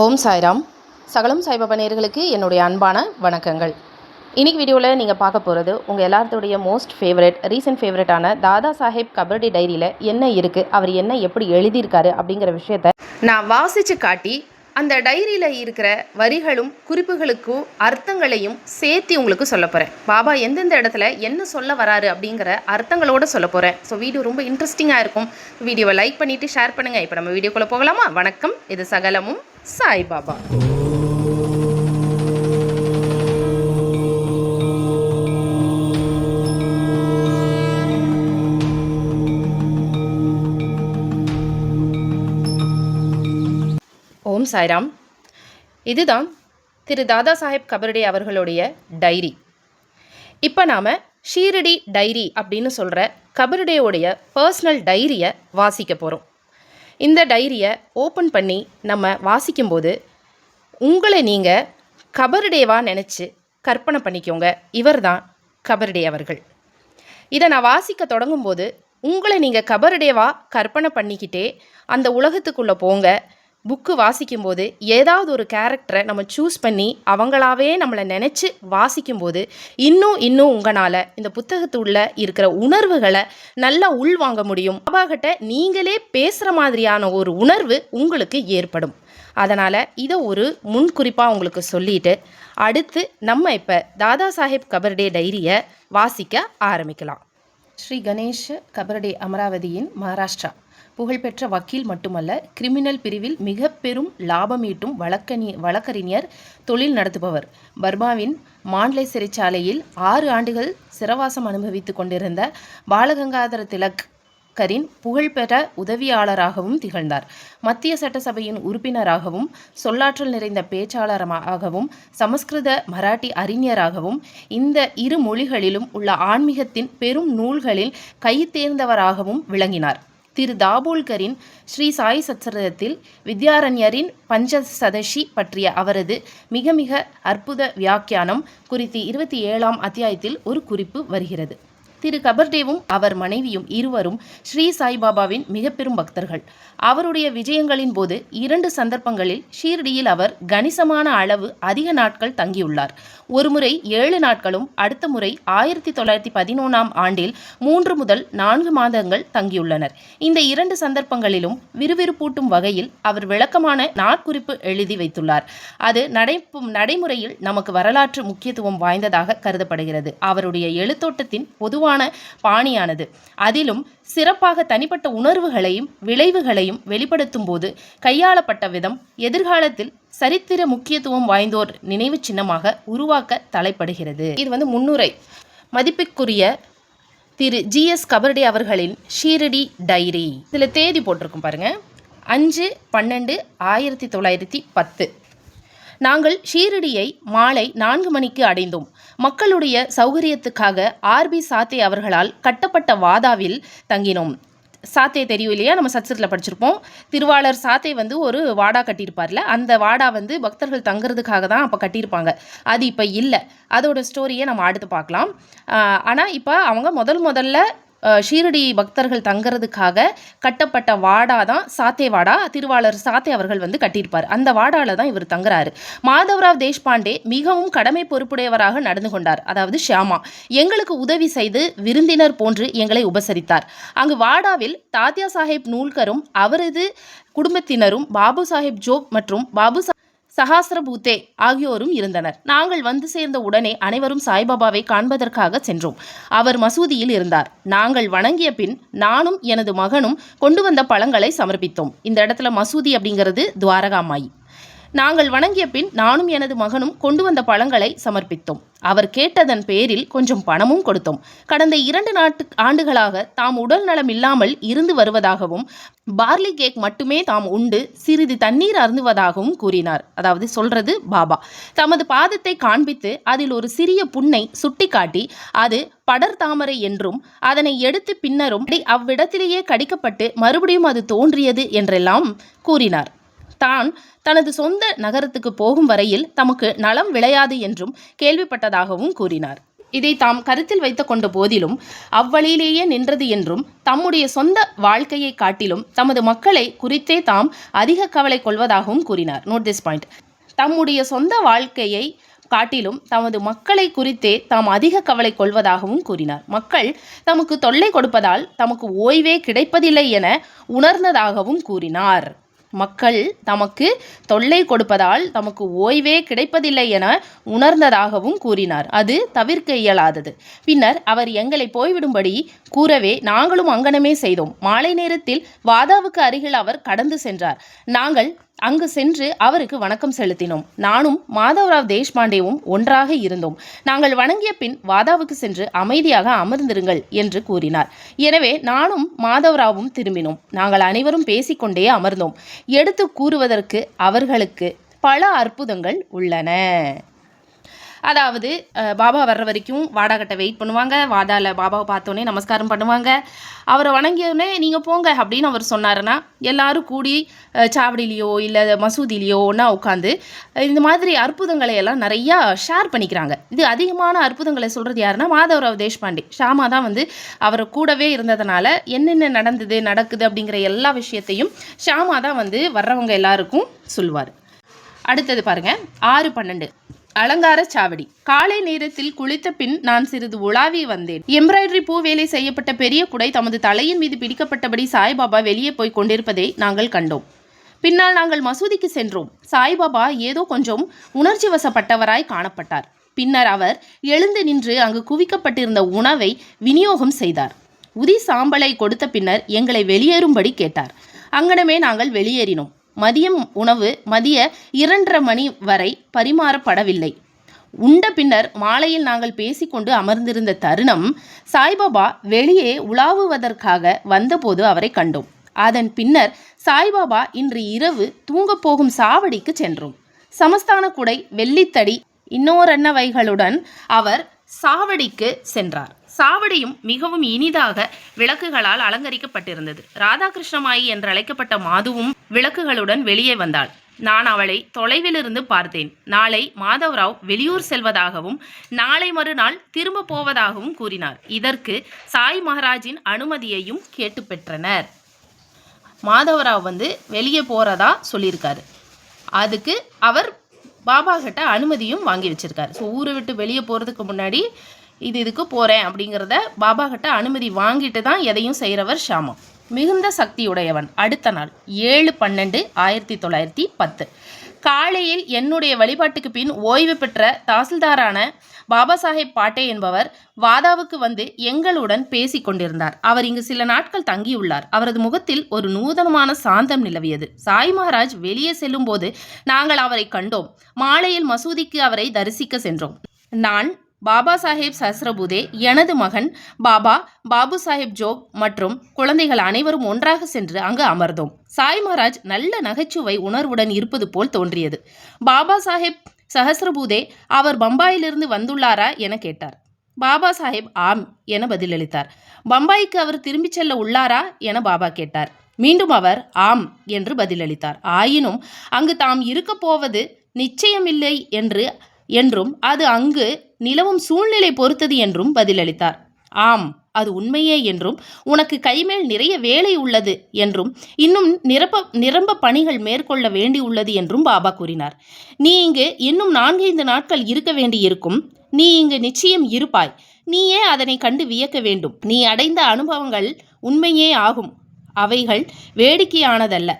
ஓம் சாய்ராம். சகலம் சாய்பாபா நேயர்களுக்கு என்னுடைய அன்பான வணக்கங்கள். இன்னைக்கு வீடியோவில் நீங்கள் பார்க்க போகிறது உங்கள் எல்லாத்துடைய மோஸ்ட் ரீசன்ட் ஃபேவரட்டான தாதா சாஹேப் கபர்டே டைரியில் என்ன இருக்குது, அவர் என்ன எப்படி எழுதியிருக்காரு அப்படிங்கிற விஷயத்த நான் வாசித்து காட்டி அந்த டைரியில் இருக்கிற வரிகளும் குறிப்புகளுக்கும் அர்த்தங்களையும் சேர்த்து உங்களுக்கு சொல்ல போகிறேன். பாபா எந்தெந்த இடத்துல என்ன சொல்ல வராரு அப்படிங்கிற அர்த்தங்களோடு சொல்ல போகிறேன். ஸோ வீடியோ ரொம்ப இன்ட்ரெஸ்டிங்காக இருக்கும். வீடியோவை லைக் பண்ணிவிட்டு ஷேர் பண்ணுங்கள். இப்போ நம்ம வீடியோக்குள்ளே போகலாமா? வணக்கம். இது சகலமும் சாய்பாபா. ஓம் சாய்ராம். இதுதான் திரு தாதா சாஹேப் கபர்டே அவர்களுடைய டைரி. இப்போ நாம் ஷீரடி டைரி அப்படின்னு சொல்கிற கபர்டேவுடைய பர்சனல் டைரியை வாசிக்க போகிறோம். இந்த டைரியை ஓப்பன் பண்ணி நம்ம வாசிக்கும்போது உங்களை நீங்கள் கபர்டேவாக நினச்சி கற்பனை பண்ணிக்கோங்க. இவர் தான் கபர்டே அவர்கள். இதை நான் வாசிக்க தொடங்கும்போது உங்களை நீங்கள் கபர்டேவாக கற்பனை பண்ணிக்கிட்டே அந்த உலகத்துக்குள்ளே போங்க. புக்கு வாசிக்கும்போது ஏதாவது ஒரு கேரக்டரை நம்ம சூஸ் பண்ணி அவங்களாவே நம்மளை நினச்சி வாசிக்கும்போது இன்னும் உங்களால் இந்த புத்தகத்துள்ள இருக்கிற உணர்வுகளை நல்லா உள்வாங்க முடியும். பாபாகிட்ட நீங்களே பேசுகிற மாதிரியான ஒரு உணர்வு உங்களுக்கு ஏற்படும். அதனால் இதை ஒரு முன்குறிப்பாக உங்களுக்கு சொல்லிட்டு அடுத்து நம்ம இப்போ தாதா சாஹேப் கபர்டே டைரியை வாசிக்க ஆரம்பிக்கலாம். ஸ்ரீ கணேஷ் கபர்டே, அமராவதியின் மகாராஷ்டிரா. புகழ்பெற்ற வக்கீல் மட்டுமல்ல, கிரிமினல் பிரிவில் மிக பெரும் லாபம் ஈட்டும் வழக்கறிஞர், தொழில் நடத்துபவர். பர்மாவின் மாண்ட்லே சிறைச்சாலையில் 6 ஆண்டுகள் சிறைவாசம் அனுபவித்து கொண்டிருந்த பாலகங்காதர திலகரின் புகழ்பெற்ற உதவியாளராகவும் திகழ்ந்தார். மத்திய சட்டசபையின் உறுப்பினராகவும், சொல்லாற்றல் நிறைந்த பேச்சாளராகவும், சமஸ்கிருத மராட்டி அறிஞராகவும், இந்த இரு மொழிகளிலும் உள்ள ஆன்மீகத்தின் பெரும் நூல்களில் கைத்தேர்ந்தவராகவும் விளங்கினார். திரு தாபோல்கரின் ஸ்ரீ சாய் சச்சரிதத்தில் வித்யாரண்யரின் பஞ்சசதஷி பற்றிய அவரது மிக அற்புத வியாக்கியானம் குறித்து 27ஆம் அத்தியாயத்தில் ஒரு குறிப்பு வருகிறது. திரு கபர்டேவும் அவர் மனைவியும் இருவரும் ஸ்ரீ சாய்பாபாவின் மிக பெரும் பக்தர்கள். அவருடைய விஜயங்களின் போது 2 சந்தர்ப்பங்களில் ஷீரடியில் அவர் கணிசமான அளவு அதிக நாட்கள் தங்கியுள்ளார். ஒருமுறை 7 நாட்களும், அடுத்த முறை 1911ஆம் ஆண்டில் 3 முதல் 4 மாதங்கள் தங்கியுள்ளனர். இந்த 2 சந்தர்ப்பங்களிலும் விறுவிறுப்பூட்டும் வகையில் அவர் விளக்கமான நாட்குறிப்பு எழுதி வைத்துள்ளார். அது நடைமுறையில் நமக்கு வரலாற்று முக்கியத்துவம் வாய்ந்ததாக கருதப்படுகிறது. அவருடைய எழுத்தோட்டத்தின் பொதுவான பாணியானது. அதிலும் சிறப்பாக தனிப்பட்ட உணர்வுகளையும் விளைவுகளையும் வெளிப்படுத்தும் போது கையாளப்பட்ட விதம் எதிர்காலத்தில் சரித்திர முக்கியத்துவம் வாய்ந்தோர் நினைவு சின்னமாக உருவாக்க தலைப்படுகிறது. இது முன்னுரை. மதிப்பிற்குரிய திரு GS கபர்டே அவர்களின் ஷீரடி டைரி. இதில் தேதி போட்டிருக்கும் பாருங்க, 5/12/1910. நாங்கள் ஷீரடியை மாலை 4 மணிக்கு அடைந்தோம். மக்களுடைய சௌகரியத்துக்காக RB சாத்தே அவர்களால் கட்டப்பட்ட வாதாவில் தங்கினோம். சாத்தே தெரியும் இல்லையா, நம்ம சத்சத்தில் படிச்சிருப்போம். திருவாளர் சாத்தே ஒரு வாடா கட்டியிருப்பார்ல, அந்த வாடா பக்தர்கள் தங்குறதுக்காக தான் அப்போ கட்டியிருப்பாங்க. அது இப்போ இல்லை. அதோட ஸ்டோரியை நம்ம அடுத்து பார்க்கலாம். ஆனால் இப்போ அவங்க முதல்ல ஷீரடி பக்தர்கள் தங்கிறதுக்காக கட்டப்பட்ட வாடா தான் சாத்தே வாடா. திருவாளர் சாத்தே அவர்கள் கட்டியிருப்பார். அந்த வாடாவில் தான் இவர் தங்குறாரு. மாதவராவ் தேஷ்பாண்டே மிகவும் கடமை பொறுப்புடையவராக நடந்து கொண்டார். அதாவது ஷியாமா எங்களுக்கு உதவி செய்து விருந்தினர் போன்று எங்களை உபசரித்தார். அங்கு வாடாவில் தாத்யா சாஹேப் நூல்கரும் அவரது குடும்பத்தினரும், பாபு சாஹேப் ஜோக் மற்றும் பாபு சஹாஸ்ரபூத்தே ஆகியோரும் இருந்தனர். நாங்கள் சேர்ந்த உடனே அனைவரும் சாய்பாபாவை காண்பதற்காக சென்றோம். அவர் மசூதியில் இருந்தார். நாங்கள் வணங்கிய பின் நானும் எனது மகனும் கொண்டு வந்த பழங்களை சமர்ப்பித்தோம். இந்த இடத்துல மசூதி அப்படிங்கிறது துவாரகாமாயி. நாங்கள் வணங்கிய பின் நானும் எனது மகனும் கொண்டு வந்த பழங்களை சமர்ப்பித்தோம். அவர் கேட்டதன் பேரில் கொஞ்சம் பணமும் கொடுத்தோம். கடந்த 2 ஆண்டுகளாக தாம் உடல் நலம் இல்லாமல் இருந்து வருவதாகவும், பார்லி கேக் மட்டுமே தாம் உண்டு சிறிது தண்ணீர் அருந்துவதாகவும் கூறினார். அதாவது சொல்றது பாபா. தமது பாதத்தை காண்பித்து அதில் ஒரு சிறிய புண்ணை சுட்டிக்காட்டி அது படர் தாமரை என்றும், அதனை எடுத்து பின்னரும் அவ்விடத்திலேயே கடிக்கப்பட்டு மறுபடியும் அது தோன்றியது என்றெல்லாம் கூறினார். தான் தனது சொந்த நகரத்துக்கு போகும் வரையில் தமக்கு நலம் விளையாது என்றும் கேள்விப்பட்டதாகவும் கூறினார். இதை தாம் கருத்தில் வைத்து கொண்ட போதிலும் அவ்வழியிலேயே நின்றது என்றும் தம்முடைய சொந்த வாழ்க்கையை காட்டிலும் தமது மக்களை குறித்தே தாம் அதிக கவலை கொள்வதாகவும் கூறினார். Note this point. தம்முடைய சொந்த வாழ்க்கையை காட்டிலும் தமது மக்களை குறித்தே தாம் அதிக கவலை கொள்வதாகவும் கூறினார். மக்கள் தமக்கு தொல்லை கொடுப்பதால் தமக்கு ஓய்வே கிடைப்பதில்லை என உணர்ந்ததாகவும் கூறினார். மக்கள் தமக்கு தொல்லை கொடுப்பதால் தமக்கு ஓய்வே கிடைப்பதில்லை என உணர்ந்ததாகவும் கூறினார். அது தவிர்க்க இயலாதது. பின்னர் அவர் எங்களை போய்விடும்படி கூறவே நாங்களும் அங்கனமே செய்தோம். மாலை நேரத்தில் வாதாவுக்கு அருகில் அவர் கடந்து சென்றார். நாங்கள் அங்கு சென்று அவருக்கு வணக்கம் செலுத்தினோம். நானும் மாதவராவ் தேஷ்பாண்டேவும் ஒன்றாக இருந்தோம். நாங்கள் வணங்கிய பின் வாதாவுக்கு சென்று அமைதியாக அமர்ந்திருங்கள் என்று கூறினார். எனவே நானும் மாதவராவும் திரும்பினோம். நாங்கள் அனைவரும் பேசிக்கொண்டே அமர்ந்தோம். எடுத்து கூறுவதற்கு அவர்களுக்கு பல அற்புதங்கள் உள்ளன. அதாவது பாபா வர்ற வரைக்கும் வாடாக்கிட்ட வெயிட் பண்ணுவாங்க. வாதாவில் பாபாவை பார்த்தோன்னே நமஸ்காரம் பண்ணுவாங்க. அவரை வணங்கியோடனே நீங்கள் போங்க அப்படின்னு அவர் சொன்னாருன்னா எல்லாரும் கூடி சாவடியிலையோ இல்லை மசூதியிலையோ ஒன்றா உட்காந்து இந்த மாதிரி அற்புதங்களை எல்லாம் நிறையா ஷேர் பண்ணிக்கிறாங்க. இது அதிகமான அற்புதங்களை சொல்கிறது யாருன்னா மாதவராவ் தேஷ்பாண்டே. ஷாமா தான் அவரை கூடவே இருந்ததுனால என்னென்ன நடக்குது அப்படிங்கிற எல்லா விஷயத்தையும் ஷாமா தான் வர்றவங்க எல்லாருக்கும் சொல்லுவார். அடுத்தது பாருங்கள், 6:12 அலங்கார சாவடி. காலை நேரத்தில் குளித்த பின் நான் சிறிது உலாவி வந்தேன். எம்ப்ராய்டரி பூ வேலை செய்யப்பட்ட பெரிய குடை தமது தலையின் மீது பிடிக்கப்பட்டபடி சாய்பாபா வெளியே போய் கொண்டிருப்பதை நாங்கள் கண்டோம். பின்னால் நாங்கள் மசூதிக்கு சென்றோம். சாய்பாபா ஏதோ கொஞ்சம் உணர்ச்சி வசப்பட்டவராய் காணப்பட்டார். பின்னர் அவர் எழுந்து நின்று அங்கு குவிக்கப்பட்டிருந்த உணவை விநியோகம் செய்தார். உதி சாம்பலை கொடுத்த பின்னர் எங்களை வெளியேறும்படி கேட்டார். அங்கனமே நாங்கள் வெளியேறினோம். மதியம் உணவு மதிய 2:30 மணி வரை பரிமாறப்படவில்லை. உண்ட பின்னர் மாலையில் நாங்கள் பேசிக்கொண்டு அமர்ந்திருந்த தருணம் சாய்பாபா வெளியே உலாவுவதற்காக வந்தபோது அவரை கண்டோம். அதன் பின்னர் சாய்பாபா இன்று இரவு தூங்கப் போகும் சாவடிக்கு சென்றோம். சமஸ்தான குடை, வெள்ளித்தடி இன்னோரன்னவைகளுடன் அவர் சாவடிக்கு சென்றார். சாவடியும் மிகவும் இனிதாக விளக்குகளால் அலங்கரிக்கப்பட்டிருந்தது. ராதாகிருஷ்ணமாயி என்று அழைக்கப்பட்ட மாதுவும் விளக்குகளுடன் வெளியே வந்தாள். நான் அவளை தொலைவிலிருந்து பார்த்தேன். நாளை மாதவராவ் வெளியூர் செல்வதாகவும் நாளை மறுநாள் திரும்ப போவதாகவும் கூறினார். இதற்கு சாய் மகாராஜின் அனுமதியையும் கேட்டு பெற்றனர். மாதவராவ் வெளியே போகிறதா சொல்லியிருக்காரு. அதுக்கு அவர் பாபா கிட்ட அனுமதியும் வாங்கி வச்சிருக்காரு. ஸோ ஊரை விட்டு வெளியே போகிறதுக்கு முன்னாடி இதுக்கு போகிறேன் அப்படிங்கிறத பாபா கிட்ட அனுமதி வாங்கிட்டு தான் எதையும் செய்கிறவர் ஷாமா. மிகுந்த சக்தியுடையவன். அடுத்த நாள் 7/12/1910 காலையில் என்னுடைய வழிபாட்டுக்கு பின் ஓய்வு பெற்ற தாசில்தாரான பாபா சாஹேப் பாட்டே என்பவர் வாதாவுக்கு எங்களுடன் பேசி கொண்டிருந்தார். அவர் இங்கு சில நாட்கள் தங்கியுள்ளார். அவரது முகத்தில் ஒரு நூதனமான சாந்தம் நிலவியது. சாய் மகாராஜ் வெளியே செல்லும் போது நாங்கள் அவரை கண்டோம். மாலையில் மசூதிக்கு அவரை தரிசிக்க சென்றோம். நான், பாபா சாஹேப் சஹஸ்ரபுதே, எனது மகன் பாபு சாஹேப் ஜோக் மற்றும் குழந்தைகள் அனைவரும் ஒன்றாக சென்று அங்கு அமர்ந்தோம். சாய் மகாராஜ் நல்ல நகைச்சுவை உணர்வுடன் இருப்பது போல் தோன்றியது. பாபா சாஹேப் சஹஸ்ரபுதே அவர் பம்பாயிலிருந்து வந்துள்ளாரா என கேட்டார். பாபா சாஹேப் ஆம் என பதிலளித்தார். பம்பாய்க்கு அவர் திரும்பிச் செல்ல உள்ளாரா என பாபா கேட்டார். மீண்டும் அவர் ஆம் என்று பதிலளித்தார். ஆயினும் அங்கு தாம் இருக்கப் போவது நிச்சயமில்லை என்றும் அது அங்கு நிலவும் சூழ்நிலை பொறுத்தது என்றும் பதிலளித்தார். ஆம், அது உண்மையே என்றும் உனக்கு கைமேல் நிறைய வேலை உள்ளது என்றும் இன்னும் நிரம்ப பணிகள் மேற்கொள்ள வேண்டியுள்ளது என்றும் பாபா கூறினார். நீ இங்கு இன்னும் 4-5 நாட்கள் இருக்க வேண்டியிருக்கும். நீ இங்கு நிச்சயம் இருப்பாய். நீயே அதனை கண்டு வியக்க வேண்டும். நீ அடைந்த அனுபவங்கள் உண்மையே ஆகும். அவைகள் வேடிக்கையானதல்ல.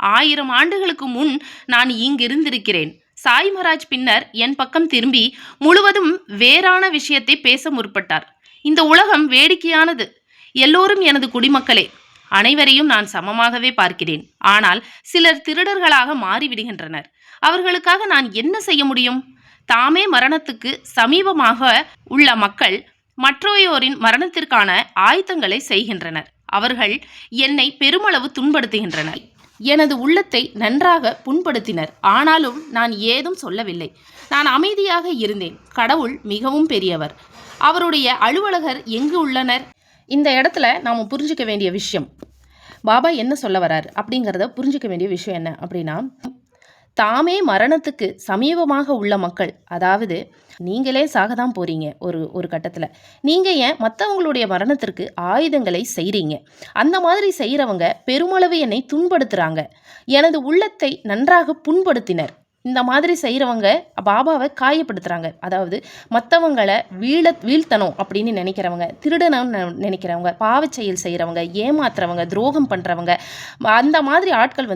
1000 ஆண்டுகளுக்கு முன் நான் இங்கிருந்திருக்கிறேன். சாய் மகாராஜ் பின்னர் என் பக்கம் திரும்பி முழுவதும் வேறான விஷயத்தை பேச முற்பட்டார். இந்த உலகம் வேடிக்கையானது. எல்லோரும் எனது குடிமக்களே. அனைவரையும் நான் சமமாகவே பார்க்கிறேன். ஆனால் சிலர் திருடர்களாக மாறிவிடுகின்றனர். அவர்களுக்காக நான் என்ன செய்ய முடியும்? தாமே மரணத்துக்கு சமீபமாக உள்ள மக்கள் மற்றோயோரின் மரணத்திற்கான ஆயத்தங்களை செய்கின்றனர். அவர்கள் என்னை பெருமளவு துன்படுத்துகின்றனர். எனது உள்ளத்தை நன்றாக புண்படுத்தினர். ஆனாலும் நான் ஏதும் சொல்லவில்லை. நான் அமைதியாக இருந்தேன். கடவுள் மிகவும் பெரியவர். அவருடைய அலுவலகர் எங்கு உள்ளனர்? இந்த இடத்துல நாம் புரிஞ்சிக்க வேண்டிய விஷயம், பாபா என்ன சொல்ல வரார் அப்படிங்கிறத புரிஞ்சிக்க வேண்டிய விஷயம் என்ன அப்படின்னா, தாமே மரணத்துக்கு சமீபமாக உள்ள மக்கள், அதாவது நீங்களே சாக தான் போறீங்க ஒரு கட்டத்தில், நீங்கள் ஏன் மற்றவங்களுடைய மரணத்திற்கு ஆயுதங்களை செய்கிறீங்க? அந்த மாதிரி செய்கிறவங்க பெருமளவு என்னை துன்படுத்துகிறாங்க, எனது உள்ளத்தை நன்றாக புண்படுத்தினர். இந்த மாதிரி செய்கிறவங்க பாபாவை காயப்படுத்துகிறாங்க. அதாவது மற்றவங்களை வீழ்த்தணும் அப்படின்னு நினைக்கிறவங்க, திருடணும்னு நினைக்கிறவங்க, பாவச் செயல் செய்கிறவங்க, ஏமாத்துறவங்க, துரோகம் பண்ணுறவங்க, அந்த மாதிரி ஆட்கள்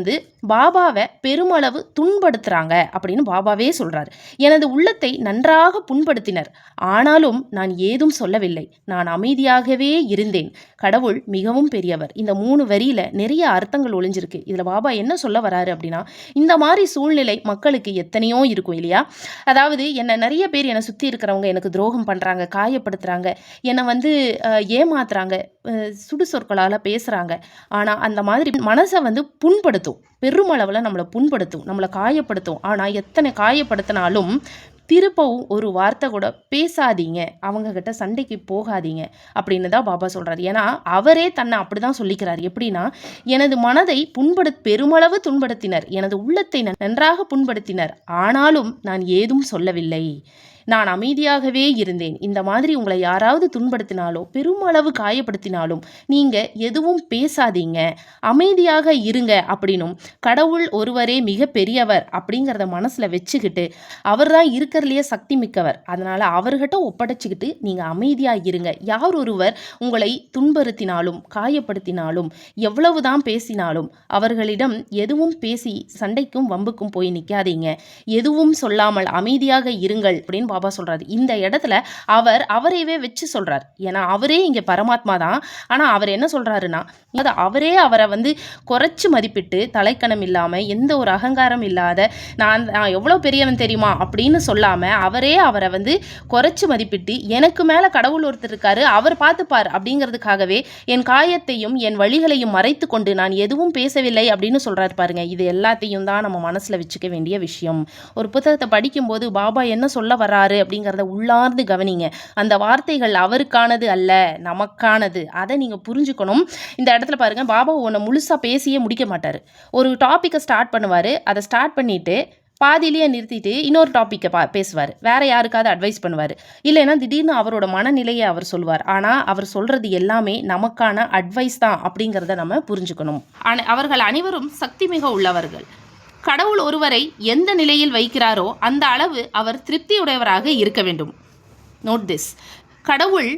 பாபாவை பெருமளவு துன்படுத்துகிறாங்க அப்படின்னு பாபாவே சொல்கிறார். எனது உள்ளத்தை நன்றாக புண்படுத்தினர், ஆனாலும் நான் ஏதும் சொல்லவில்லை. நான் அமைதியாகவே இருந்தேன். கடவுள் மிகவும் பெரியவர். இந்த 3 வரியில் நிறைய அர்த்தங்கள் ஒளிஞ்சிருக்கு. இதில் பாபா என்ன சொல்ல வராரு அப்படின்னா, இந்த மாதிரி சூழ்நிலை மக்களுக்கு எத்தனையோ இருக்கும் இல்லையா? அதாவது நிறைய பேர் என்னை சுற்றி இருக்கிறவங்க எனக்கு துரோகம் பண்ணுறாங்க, காயப்படுத்துகிறாங்க, என்னை ஏமாத்துறாங்க, சுடுசொற்களால் பேசுகிறாங்க. ஆனால் அந்த மாதிரி மனசை புண்படுத்தும், பெருமளவில் நம்மளை புண்படுத்தும், நம்மளை காயப்படுத்தும். ஆனால் எத்தனை காயப்படுத்தினாலும் திருப்பவும் ஒரு வார்த்தை கூட பேசாதீங்க, அவங்கக்கிட்ட சண்டைக்கு போகாதீங்க அப்படின்னு தான் பாபா சொல்கிறார். ஏன்னா அவரே தன்னை அப்படி தான் சொல்லிக்கிறார். எப்படின்னா, எனது மனதை பெருமளவு துன்படுத்தினர், எனது உள்ளத்தை நன்றாக புண்படுத்தினர், ஆனாலும் நான் ஏதும் சொல்லவில்லை. நான் அமைதியாகவே இருந்தேன். இந்த மாதிரி உங்களை யாராவது துன்படுத்தினாலோ பெருமளவு காயப்படுத்தினாலும் நீங்கள் எதுவும் பேசாதீங்க, அமைதியாக இருங்க அப்படின்னும், கடவுள் ஒருவரே மிக பெரியவர் அப்படிங்கிறத மனசில் வச்சுக்கிட்டு, அவர் தான் இருக்கிறதுலையே சக்தி மிக்கவர், அதனால் அவர்கிட்ட ஒப்படைச்சிக்கிட்டு நீங்கள் அமைதியாக இருங்க. யார் ஒருவர் உங்களை துன்புறுத்தினாலும் காயப்படுத்தினாலும் எவ்வளவு தான் பேசினாலும் அவர்களிடம் எதுவும் பேசி சண்டைக்கும் வம்புக்கும் போய் நிற்காதீங்க, எதுவும் சொல்லாமல் அமைதியாக இருங்கள் அப்படின்னு பாபா சொல்றாரு. இந்த இடத்துல அவரையவே வச்சு சொல்றார். ஏன்னா அவரே இங்க பரமாத்மா தான். ஆனா அவர் என்ன சொல்றாருன்னா, அவரே அவரை குறைச்சு மதிப்பிட்டு, தலைக்கணம் இல்லாம, எந்த ஒரு அகங்காரம் இல்லாத, நான் எவ்வளவு பெரியவன் தெரியுமா அப்படின்னு சொல்லாம அவரே அவரை குறைச்சு மதிப்பிட்டு, எனக்கு மேல கடவுள் ஒருத்தர் இருக்காரு, அவர் பார்த்துப்பார் அப்படிங்கிறதுக்காகவே என் காயத்தையும் என் வழிகளையும் மறைத்து கொண்டு நான் எதுவும் பேசவில்லை அப்படின்னு சொல்றாரு பாருங்க. இது எல்லாத்தையும் தான் நம்ம மனசுல வச்சுக்க வேண்டிய விஷயம். ஒரு புத்தகத்தை படிக்கும்போது பாபா என்ன சொல்ல வர்றாரு அப்படிங்கிறத உள்ளார்ந்து கவனிங்க. அந்த வார்த்தைகள் அவருக்கானது அல்ல, நமக்கானது. அதை நீங்க புரிஞ்சுக்கணும். இந்த இடத்துல பாருங்க, பாபா ஒன்று முழுசா பேசியே முடிக்க மாட்டாரு. ஒரு டாப்பிக்கை ஸ்டார்ட் பண்ணுவாரு, அதை ஸ்டார்ட் பண்ணிட்டு பாதியிலேயே நிறுத்திட்டு இன்னொரு டாப்பிக்கை பேசுவார், வேற யாருக்காவது அட்வைஸ் பண்ணுவார், இல்லைன்னா திடீர்னு அவரோட மனநிலையை அவர் சொல்வார். ஆனால் அவர் சொல்றது எல்லாமே நமக்கான அட்வைஸ் தான் அப்படிங்கிறத நம்ம புரிஞ்சுக்கணும். அவர்கள் அனைவரும் சக்தி மிக உள்ளவர்கள். கடவுள் ஒருவரை எந்த நிலையில் வைக்கிறாரோ அந்த அளவு அவர் திருப்தியுடையவராக இருக்க வேண்டும். Note this. கடவுள்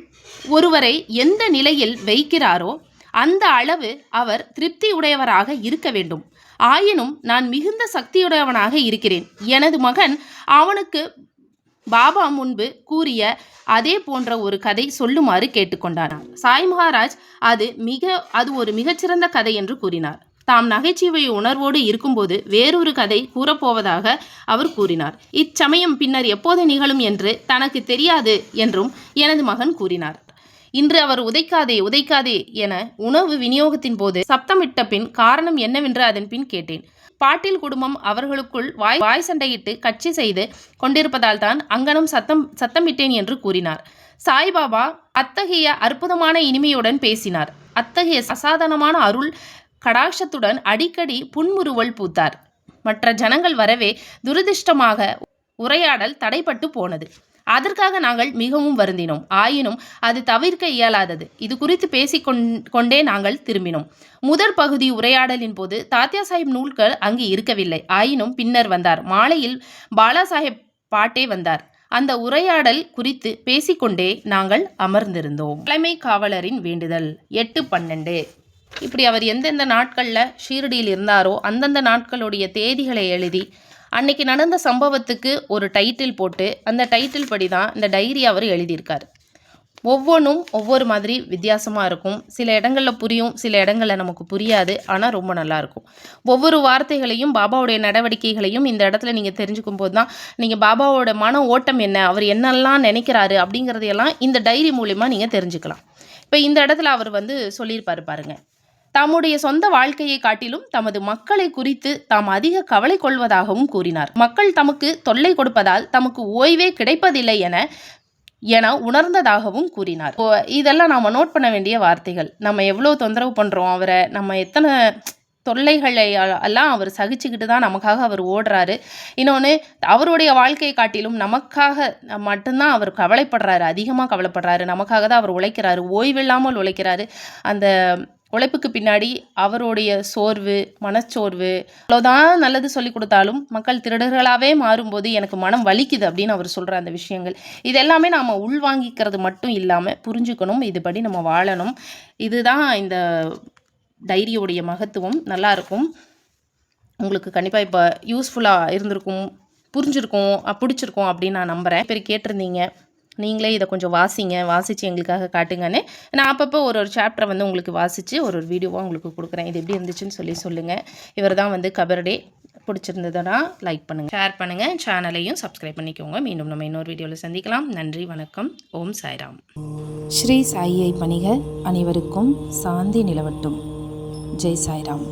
ஒருவரை எந்த நிலையில் வைக்கிறாரோ அந்த அளவு அவர் திருப்தியுடையவராக இருக்க வேண்டும். ஆயினும் நான் மிகுந்த சக்தியுடையவனாக இருக்கிறேன். எனது மகன் அவனுக்கு பாபா முன்பு கூறிய அதே போன்ற ஒரு கதை சொல்லுமாறு கேட்டுக்கொண்டார். சாய் மகாராஜ் அது ஒரு மிகச்சிறந்த கதை என்று கூறினார். தாம் நகைச்சுவை உணர்வோடு இருக்கும்போது வேறொரு கதை கூறப்போவதாக அவர் கூறினார். இச்சமயம் பின்னர் எப்போது நிகழும் என்று தனக்கு தெரியாது என்றும் எனது மகன் கூறினார். இன்று அவர் உதைக்காதே என உணவு விநியோகத்தின் போது சப்தமிட்ட பின் காரணம் என்னவென்று அதன் பின் கேட்டேன். பாட்டில் குடும்பம் அவர்களுக்குள் வாய் சண்டையிட்டு கட்சி செய்து கொண்டிருப்பதால் தான் அங்கனம் சத்தமிட்டேன் என்று கூறினார். சாய்பாபா அத்தகைய அற்புதமான இனிமையுடன் பேசினார். அத்தகைய அசாதாரணமான அருள் கடாட்சத்துடன் அடிக்கடி புன்முறுவல் பூத்தார். மற்ற ஜனங்கள் வரவே துரதிர்ஷ்டமாக உரையாடல் தடைப்பட்டு போனது. அதற்காக நாங்கள் மிகவும் வருந்தினோம். ஆயினும் அது தவிர்க்க இயலாதது. இது குறித்து பேசிக்கொண்டே நாங்கள் திரும்பினோம். முதற் பகுதி உரையாடலின் போது தாத்யா சாஹிப் நூல்கள் அங்கு இருக்கவில்லை. ஆயினும் பின்னர் வந்தார். மாலையில் பாலா சாஹிப் பாட்டே வந்தார். அந்த உரையாடல் குறித்து பேசிக்கொண்டே நாங்கள் அமர்ந்திருந்தோம். தலைமை காவலரின் வேண்டுதல் 8/12. இப்படி அவர் எந்தெந்த நாட்களில் ஷீரடியில் இருந்தாரோ அந்தந்த நாட்களுடைய தேதிகளை எழுதி அன்னைக்கு நடந்த சம்பவத்துக்கு ஒரு டைட்டில் போட்டு அந்த டைட்டில் படி தான் இந்த டைரி அவர் எழுதியிருக்கார். ஒவ்வொன்றும் ஒவ்வொரு மாதிரி வித்தியாசமாக இருக்கும். சில இடங்களில் புரியும், சில இடங்களில் நமக்கு புரியாது. ஆனால் ரொம்ப நல்லாயிருக்கும். ஒவ்வொரு வார்த்தைகளையும் பாபாவுடைய நடவடிக்கைகளையும் இந்த இடத்துல நீங்கள் தெரிஞ்சுக்கும் போது தான் நீங்கள் பாபாவோட மன ஓட்டம் என்ன, அவர் என்னெல்லாம் நினைக்கிறாரு அப்படிங்கிறதையெல்லாம் இந்த டைரி மூலிமா நீங்கள் தெரிஞ்சுக்கலாம். இப்போ இந்த இடத்துல அவர் சொல்லியிருப்பாரு பாருங்க, தம்முடைய சொந்த வாழ்க்கையை காட்டிலும் தமது மக்களை குறித்து தாம் அதிக கவலை கொள்வதாகவும் கூறினார். மக்கள் தமக்கு தொல்லை கொடுப்பதால் தமக்கு ஓய்வே கிடைப்பதில்லை என உணர்ந்ததாகவும் கூறினார். இதெல்லாம் நாம் நோட் பண்ண வேண்டிய வார்த்தைகள். நம்ம எவ்வளோ தொந்தரவு பண்ணுறோம் அவரை, நம்ம எத்தனை தொல்லைகளை எல்லாம் அவர் சகிச்சுக்கிட்டு தான் நமக்காக அவர் ஓடுறாரு. இன்னொன்று, அவருடைய வாழ்க்கையை காட்டிலும் நமக்காக மட்டும்தான் அவர் கவலைப்படுறாரு, அதிகமாக கவலைப்படுறாரு. நமக்காக தான் அவர் உழைக்கிறாரு, ஓய்வில்லாமல் உழைக்கிறாரு. அந்த உழைப்புக்கு பின்னாடி அவருடைய சோர்வு, மனச்சோர்வு, அவ்வளோதான் நல்லது சொல்லி கொடுத்தாலும் மக்கள் திருடர்களாகவே மாறும்போது எனக்கு மனம் வலிக்குது அப்படின்னு அவர் சொல்கிற அந்த விஷயங்கள், இது எல்லாமே நாம் உள்வாங்கிக்கிறது மட்டும் இல்லாமல் புரிஞ்சுக்கணும், இதுபடி நம்ம வாழணும். இதுதான் இந்த டைரியோடைய மகத்துவம். நல்லாயிருக்கும். உங்களுக்கு கண்டிப்பாக இப்போ யூஸ்ஃபுல்லாக இருந்திருக்கும், புரிஞ்சிருக்கும், பிடிச்சிருக்கும் அப்படின்னு நான் நம்புகிறேன். பேர் கேட்டிருந்தீங்க, நீங்களே இதை கொஞ்சம் வாசித்து எங்களுக்காக காட்டுங்கன்னு. நான் அப்பப்போ ஒரு சாப்டரை வந்து உங்களுக்கு வாசித்து ஒரு வீடியோவாக உங்களுக்கு கொடுக்குறேன். இது எப்படி இருந்துச்சுன்னு சொல்லுங்கள். இவர் தான் வந்து கபர் டே. பிடிச்சிருந்ததுன்னா லைக் பண்ணுங்கள், ஷேர் பண்ணுங்கள், சேனலையும் சப்ஸ்கிரைப் பண்ணிக்கோங்க. மீண்டும் நம்ம இன்னொரு வீடியோவில் சந்திக்கலாம். நன்றி, வணக்கம். ஓம் சாய்ராம். ஸ்ரீ சாயியை பணிக, அனைவருக்கும் சாந்தி நிலவட்டும். ஜெய் சாய்ராம்.